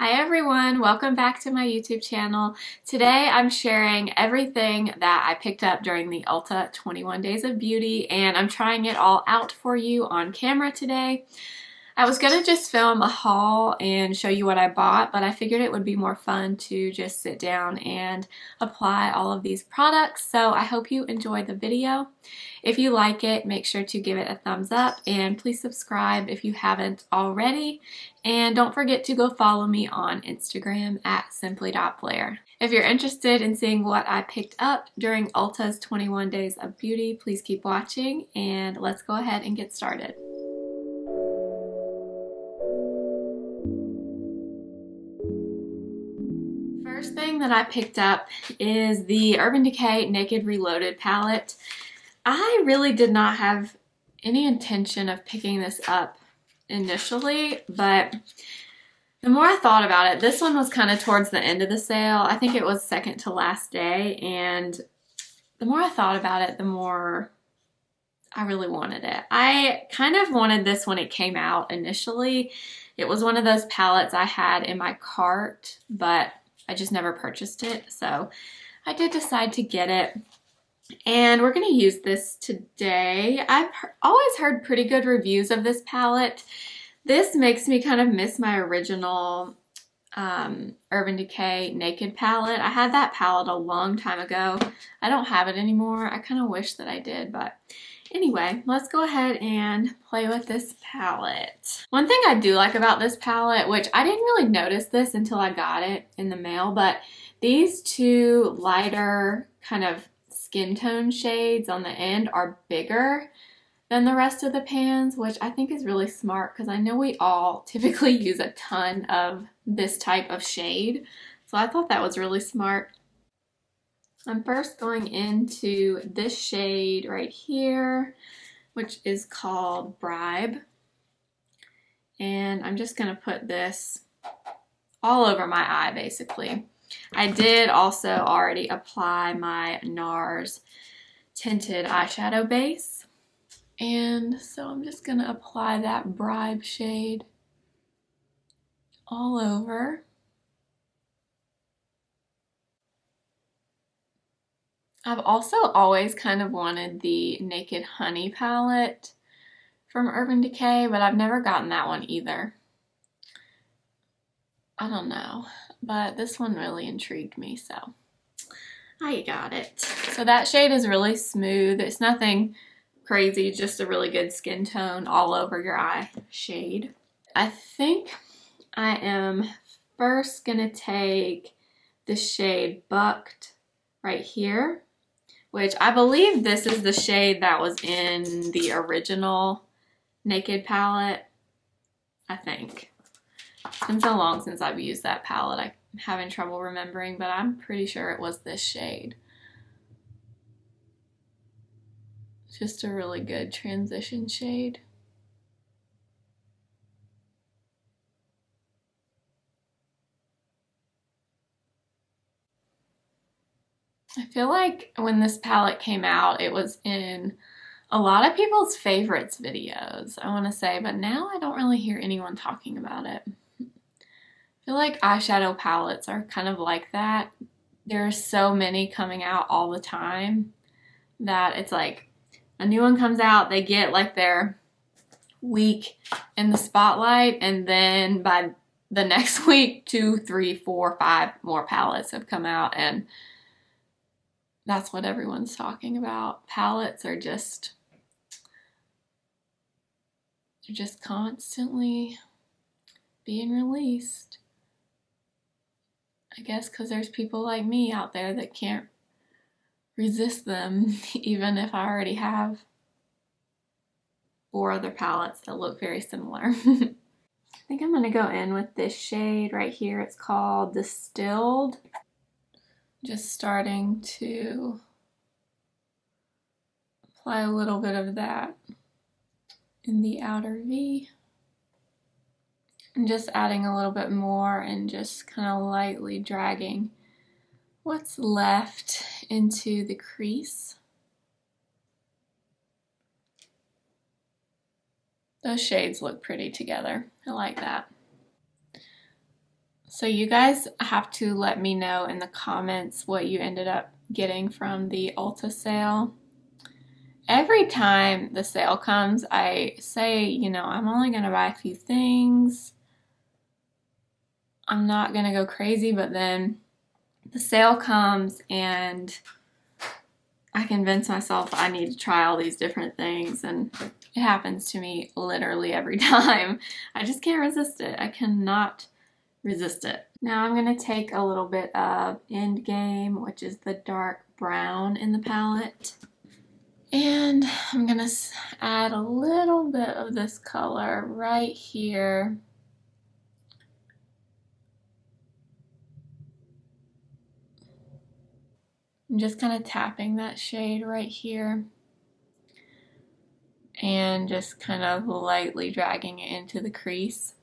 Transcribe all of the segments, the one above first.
Hi everyone, welcome back to my YouTube channel. Today I'm sharing everything that I picked up during the Ulta 21 Days of Beauty, and I'm trying it all out for you on camera today. I was gonna just film a haul and show you what I bought, but I figured it would be more fun to just sit down and apply all of these products, so I hope you enjoy the video. If you like it, make sure to give it a thumbs up and please subscribe if you haven't already. And don't forget to go follow me on Instagram at simply.blair. If you're interested in seeing what I picked up during Ulta's 21 Days of Beauty, please keep watching and let's go ahead and get started. First thing that I picked up is the Urban Decay Naked Reloaded palette. I really did not have any intention of picking this up initially, but the more I thought about it, this one was kind of towards the end of the sale. I think it was second to last day, and the more I thought about it, the more I really wanted it. I kind of wanted this when it came out initially. It was one of those palettes I had in my cart, but I just never purchased it, so I did decide to get it. And we're going to use this today. I've always heard pretty good reviews of this palette. This makes me kind of miss my original Urban Decay Naked palette. I had that palette a long time ago. I don't have it anymore. I kind of wish that I did, but anyway, let's go ahead and play with this palette. One thing I do like about this palette, which I didn't really notice this until I got it in the mail, but these two lighter kind of skin tone shades on the end are bigger than the rest of the pans, which I think is really smart because I know we all typically use a ton of this type of shade. So I thought that was really smart. I'm first going into this shade right here, which is called Bribe. And I'm just going to put this all over my eye, basically. I did also already apply my NARS tinted eyeshadow base. And so I'm just going to apply that Bribe shade all over. I've also always kind of wanted the Naked Honey palette from Urban Decay, but I've never gotten that one either. I don't know, but this one really intrigued me, so I got it. So that shade is really smooth. It's nothing crazy, just a really good skin tone all over your eye shade. I think I am first gonna take the shade Bucked right here, which I believe this is the shade that was in the original Naked palette, I think. It's been so long since I've used that palette, I'm having trouble remembering, but I'm pretty sure it was this shade. It's just a really good transition shade. I feel like when this palette came out, it was in a lot of people's favorites videos, I want to say, but now I don't really hear anyone talking about it. I feel like eyeshadow palettes are kind of like that. There are so many coming out all the time that it's like a new one comes out, they get like their week in the spotlight, and then by the next week, 2, 3, 4, 5 more palettes have come out, and that's what everyone's talking about. Palettes are just constantly being released. I guess because there's people like me out there that can't resist them, even if I already have 4 other palettes that look very similar. I think I'm going to go in with this shade right here. It's called Distilled. Just starting to apply a little bit of that in the outer V. And just adding a little bit more and just kind of lightly dragging what's left into the crease. Those shades look pretty together. I like that. So you guys have to let me know in the comments what you ended up getting from the Ulta sale. Every time the sale comes, I say, you know, I'm only going to buy a few things. I'm not going to go crazy, but then the sale comes and I convince myself I need to try all these different things, and it happens to me literally every time. I just can't resist it. I cannot resist it. Now I'm going to take a little bit of Endgame, which is the dark brown in the palette. And I'm going to add a little bit of this color right here. I'm just kind of tapping that shade right here and just kind of lightly dragging it into the crease.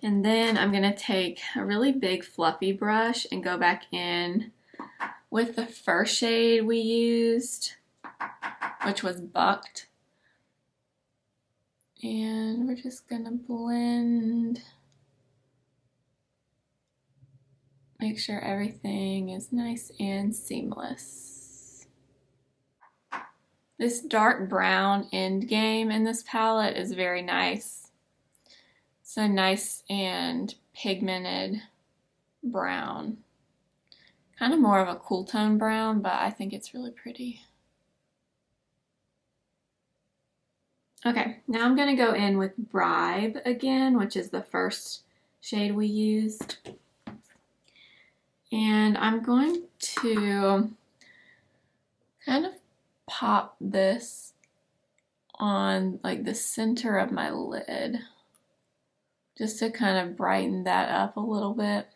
And then I'm going to take a really big fluffy brush and go back in with the first shade we used, which was Bucked. And we're just going to blend, make sure everything is nice and seamless. This dark brown Endgame in this palette is very nice. It's a nice and pigmented brown. Kind of more of a cool tone brown, but I think it's really pretty. Okay, now I'm going to go in with Bribe again, which is the first shade we used. And I'm going to kind of pop this on like the center of my lid, just to kind of brighten that up a little bit.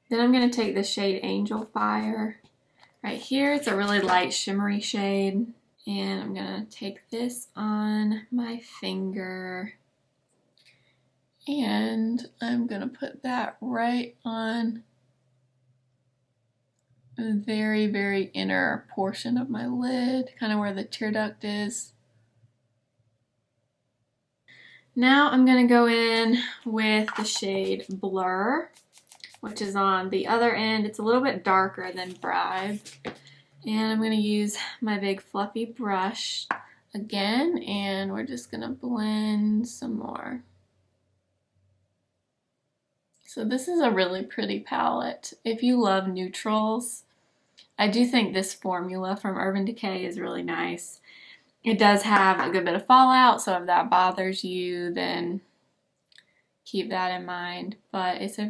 Then I'm going to take the shade Angel Fire right here. It's a really light shimmery shade. And I'm going to take this on my finger. And I'm going to put that right on the very, very inner portion of my lid, kind of where the tear duct is. Now I'm going to go in with the shade Blur, which is on the other end. It's a little bit darker than Bribe. And I'm going to use my big fluffy brush again, and we're just going to blend some more. So this is a really pretty palette. If you love neutrals, I do think this formula from Urban Decay is really nice. It does have a good bit of fallout, so if that bothers you, then keep that in mind. But it's a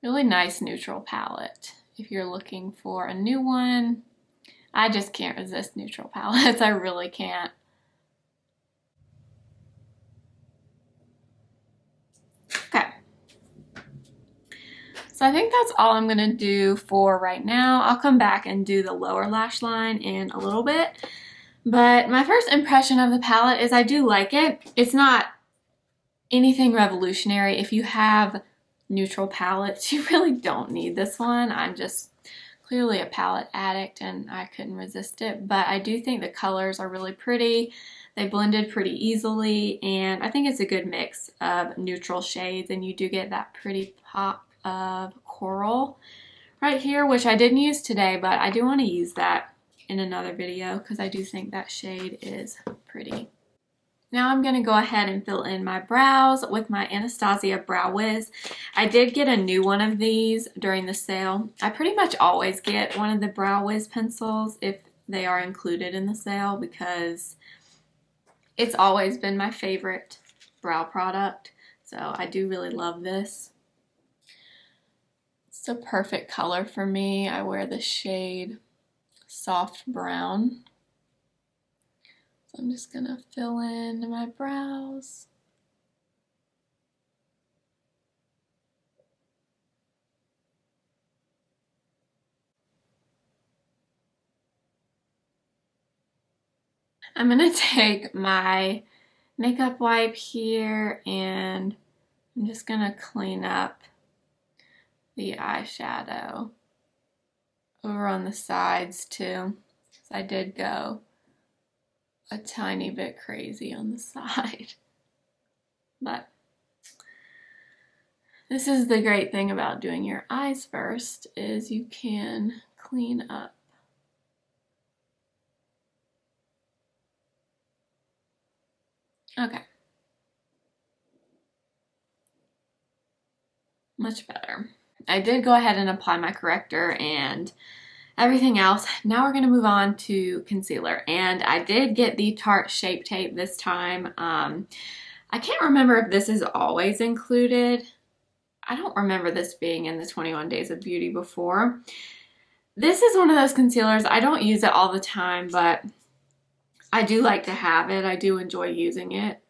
really nice neutral palette. If you're looking for a new one, I just can't resist neutral palettes. I really can't. Okay. So I think that's all I'm going to do for right now. I'll come back and do the lower lash line in a little bit. But my first impression of the palette is I do like it. It's not anything revolutionary. If you have neutral palettes, you really don't need this one. I'm just clearly a palette addict and I couldn't resist it. But I do think the colors are really pretty. They blended pretty easily, and I think it's a good mix of neutral shades, and you do get that pretty pop of coral right here, which I didn't use today, but I do want to use that in another video because I do think that shade is pretty. Now I'm going to go ahead and fill in my brows with my Anastasia Brow Wiz. I did get a new one of these during the sale. I pretty much always get one of the Brow Wiz pencils if they are included in the sale because it's always been my favorite brow product. So I do really love this. It's a perfect color for me. I wear the shade Soft Brown. So I'm just going to fill in my brows. I'm going to take my makeup wipe here and I'm just going to clean up the eyeshadow. over on the sides too. So I did go a tiny bit crazy on the side. But this is the great thing about doing your eyes first, is you can clean up. Okay. Much better. I did go ahead and apply my corrector and everything else. Now we're going to move on to concealer. And I did get the Tarte Shape Tape this time. I can't remember if this is always included. I don't remember this being in the 21 Days of Beauty before. This is one of those concealers. I don't use it all the time, but I do like to have it. I do enjoy using it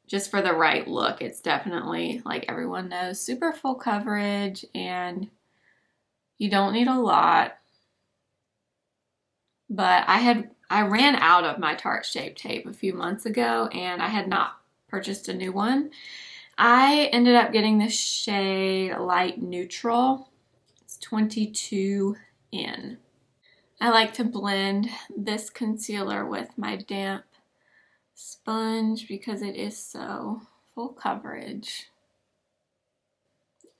just for the right look. It's definitely, like everyone knows, super full coverage and you don't need a lot. But I ran out of my Tarte Shape Tape a few months ago and I had not purchased a new one. I ended up getting the shade Light Neutral. It's 22N. I like to blend this concealer with my damp sponge because it is so full coverage.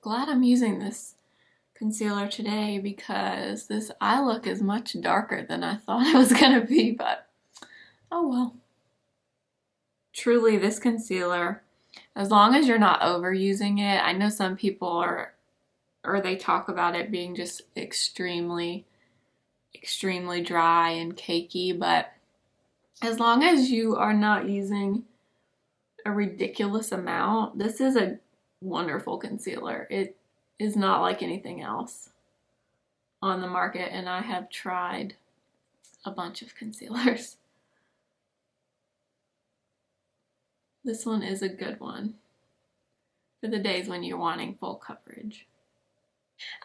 Glad I'm using this concealer today because this eye look is much darker than I thought it was gonna be, but oh well. Truly, this concealer, as long as you're not overusing it, I know some people are, or they talk about it being just extremely dry and cakey, but as long as you are not using a ridiculous amount, this is a wonderful concealer. It is not like anything else on the market, and I have tried a bunch of concealers. This one is a good one for the days when you're wanting full coverage.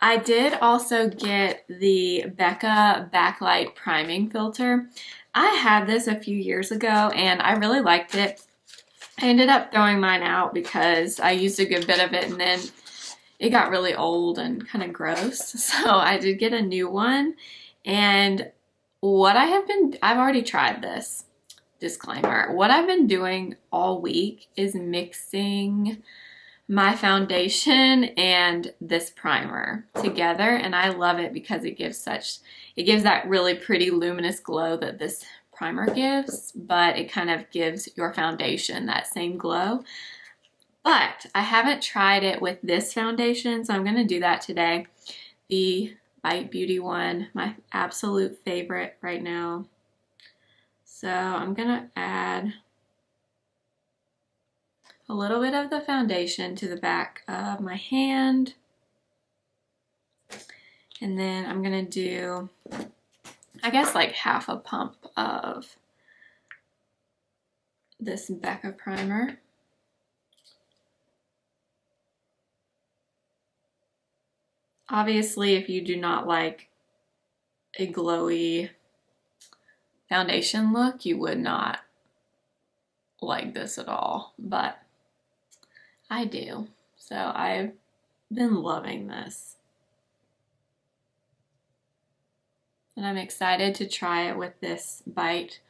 I did also get the Becca Backlight Priming Filter. I had this a few years ago and I really liked it. I ended up throwing mine out because I used a good bit of it and then it got really old and kind of gross. So I did get a new one, and I've already tried this. Disclaimer, what I've been doing all week is mixing my foundation and this primer together, and I love it because it gives that really pretty luminous glow that this primer gives, but it kind of gives your foundation that same glow. But I haven't tried it with this foundation, so I'm going to do that today. The Bite Beauty one, my absolute favorite right now. So I'm going to add a little bit of the foundation to the back of my hand. And then I'm going to do, I guess, like half a pump of this Becca primer. Obviously, if you do not like a glowy foundation look, you would not like this at all, but I do. So I've been loving this. And I'm excited to try it with this Bite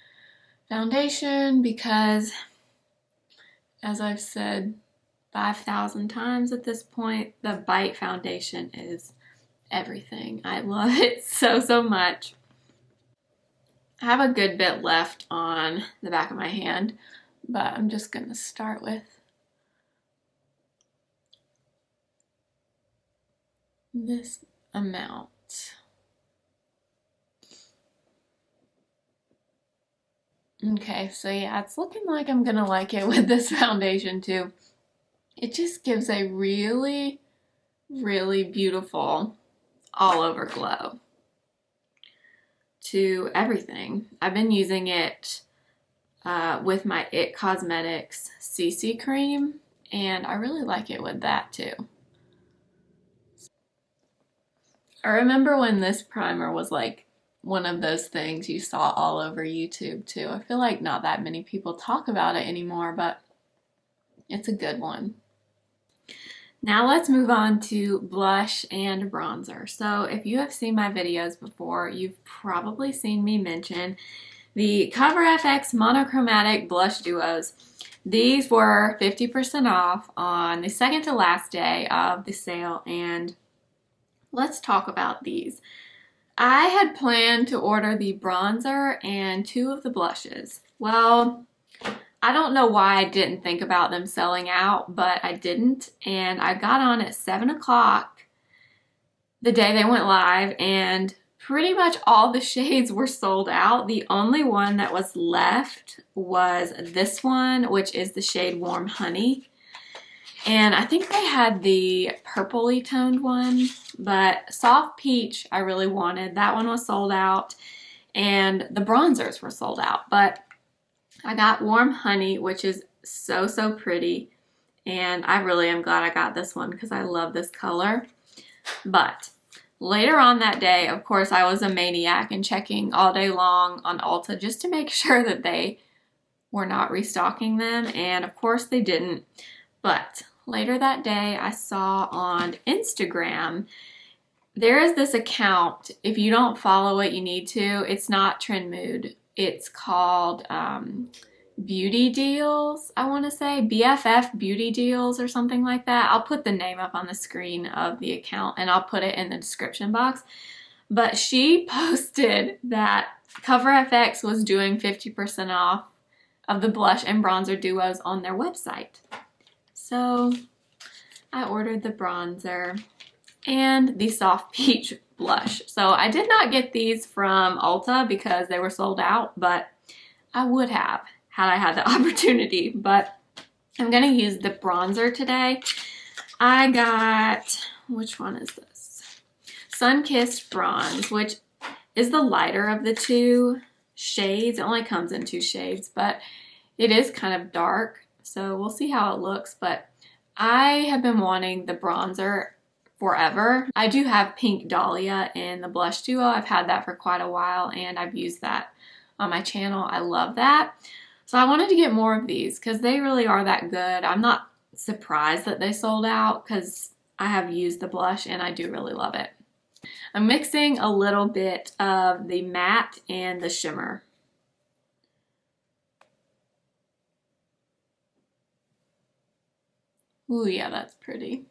foundation because, as I've said 5,000 times at this point, the Bite foundation is everything. I love it so much. I have a good bit left on the back of my hand, but I'm just going to start with this amount. Okay, so yeah, it's looking like I'm going to like it with this foundation too. It just gives a really beautiful all over glow to everything. I've been using it with my It Cosmetics CC cream, and I really like it with that too. I remember when this primer was like one of those things you saw all over YouTube too. I feel like not that many people talk about it anymore, but it's a good one. Now let's move on to blush and bronzer. So if you have seen my videos before, you've probably seen me mention the Cover FX Monochromatic Blush Duos. These were 50% off on the second to last day of the sale, and let's talk about these. I had planned to order the bronzer and 2 of the blushes. Well, I don't know why I didn't think about them selling out, but I didn't, and I got on at 7 o'clock the day they went live, and pretty much all the shades were sold out. The only one that was left was this one, which is the shade Warm Honey. And I think they had the purpley toned one, but Soft Peach I really wanted. That one was sold out, and the bronzers were sold out. But I got Warm Honey, which is so pretty, and I really am glad I got this one because I love this color. But later on that day, of course, I was a maniac and checking all day long on Ulta just to make sure that they were not restocking them, and of course they didn't. But later that day, I saw on Instagram, there is this account. If you don't follow it, you need to. It's not Trend Mood. It's called Beauty Deals, I want to say. BFF Beauty Deals or something like that. I'll put the name up on the screen of the account, and I'll put it in the description box. But she posted that Cover FX was doing 50% off of the blush and bronzer duos on their website. So I ordered the bronzer and the Soft Peach blush. So I did not get these from Ulta because they were sold out, but I would have had I had the opportunity. But I'm going to use the bronzer today. I got, which one is this? Sunkissed Bronze, which is the lighter of the 2 shades. It only comes in 2 shades, but it is kind of dark, so we'll see how it looks. But I have been wanting the bronzer forever. I do have Pink Dahlia in the blush duo. I've had that for quite a while, and I've used that on my channel. I love that. So I wanted to get more of these because they really are that good. I'm not surprised that they sold out because I have used the blush and I do really love it. I'm mixing a little bit of the matte and the shimmer. Ooh, yeah, that's pretty.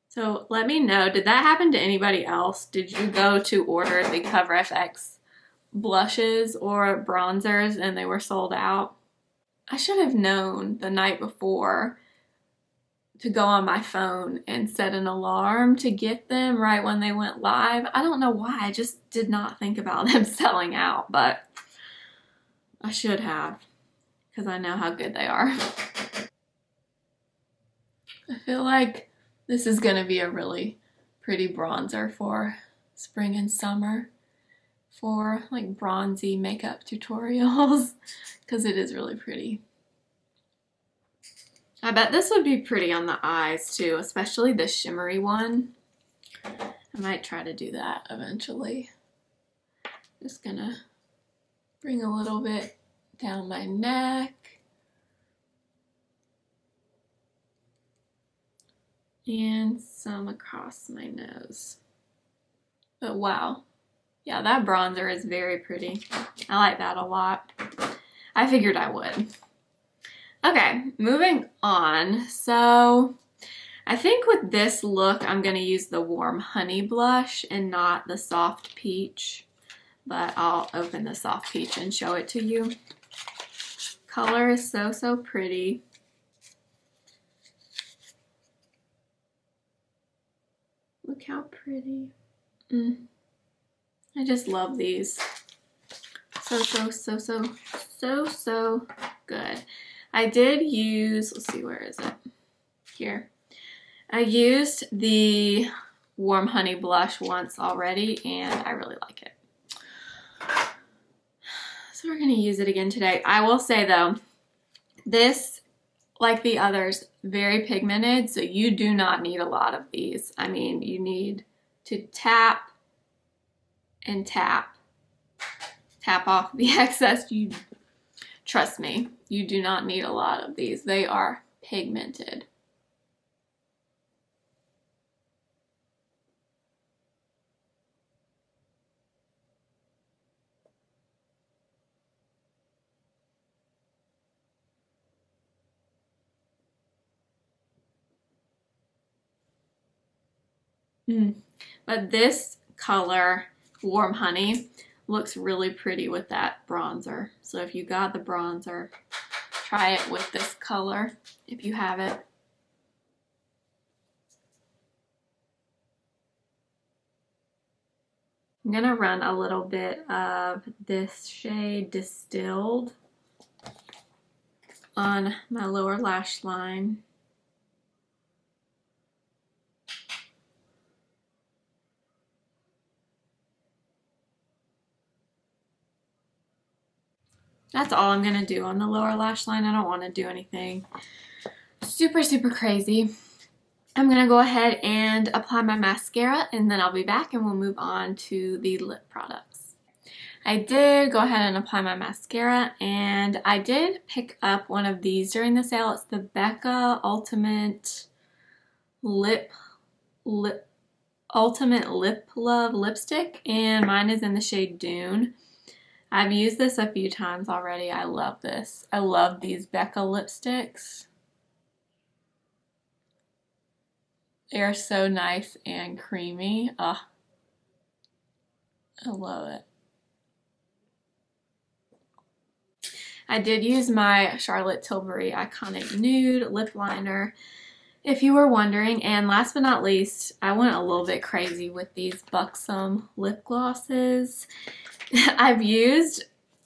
So let me know, did that happen to anybody else? Did you go to order the Cover FX blushes or bronzers and they were sold out? I should have known the night before to go on my phone and set an alarm to get them right when they went live. I don't know why, I just did not think about them selling out, but I should have because I know how good they are. I feel like this is going to be a really pretty bronzer for spring and summer for like bronzy makeup tutorials because it is really pretty. I bet this would be pretty on the eyes too, especially the shimmery one. I might try to do that eventually. Just gonna bring a little bit down my neck. And some across my nose. But wow. Yeah, that bronzer is very pretty. I like that a lot. I figured I would. Okay, moving on. So I think with this look, I'm going to use the Warm Honey blush and not the Soft Peach. But I'll open the Soft Peach and show it to you. Color is so pretty. Look how pretty. I just love these. So good. I did use, let's see, where is it? Here. I used the Warm Honey blush once already, and I really like it. So we're going to use it again today. I will say, though, this, like the others, very pigmented, so you do not need a lot of these. I mean, you need to tap and tap tap off the excess. Trust me, you do not need a lot of these. They are pigmented. But this color, Warm Honey, looks really pretty with that bronzer. So if you got the bronzer, try it with this color if you have it. I'm gonna run a little bit of this shade Distilled on my lower lash line. That's all I'm gonna do on the lower lash line. I don't want to do anything super crazy. I'm gonna go ahead and apply my mascara, and then I'll be back and we'll move on to the lip products. I did go ahead and apply my mascara, and I did pick up one of these during the sale. It's the Becca Ultimate Lip Love lipstick, and mine is in the shade Dune. I've used this a few times already. I love this. I love these Becca lipsticks. They are so nice and creamy. Oh, I love it. I did use my Charlotte Tilbury Iconic Nude lip liner, if you were wondering. And last but not least, I went a little bit crazy with these Buxom lip glosses. I've used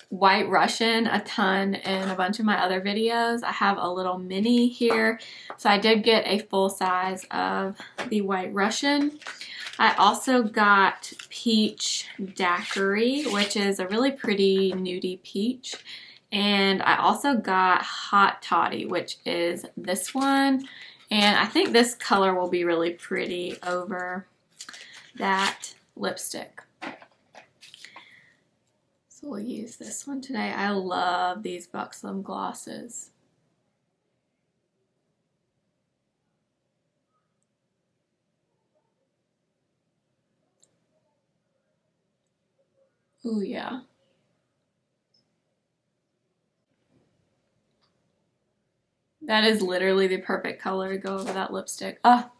White Russian a ton in a bunch of my other videos. I have a little mini here, so I did get a full size of the White Russian. I also got Peach Daiquiri, which is a really pretty nudie peach. And I also got Hot Toddy, which is this one. And I think this color will be really pretty over that lipstick. So we'll use this one today. I love these Buxom glosses. Ooh, yeah. That is literally the perfect color to go over that lipstick. Oh,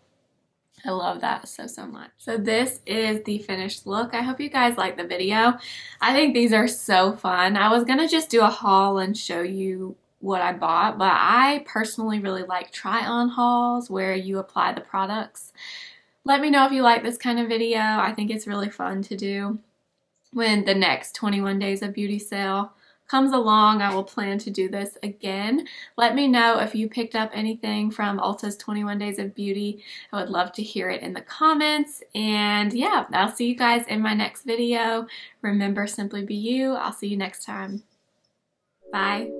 I love that so much. So this is the finished look. I hope you guys like the video. I think these are so fun. I was gonna just do a haul and show you what I bought, but I personally really like try-on hauls where you apply the products. Let me know if you like this kind of video. I think it's really fun to do. When the next 21 Days of Beauty sale comes along, I will plan to do this again. Let me know if you picked up anything from Ulta's 21 Days of Beauty. I would love to hear it in the comments. And yeah, I'll see you guys in my next video. Remember, simply be you. I'll see you next time. Bye.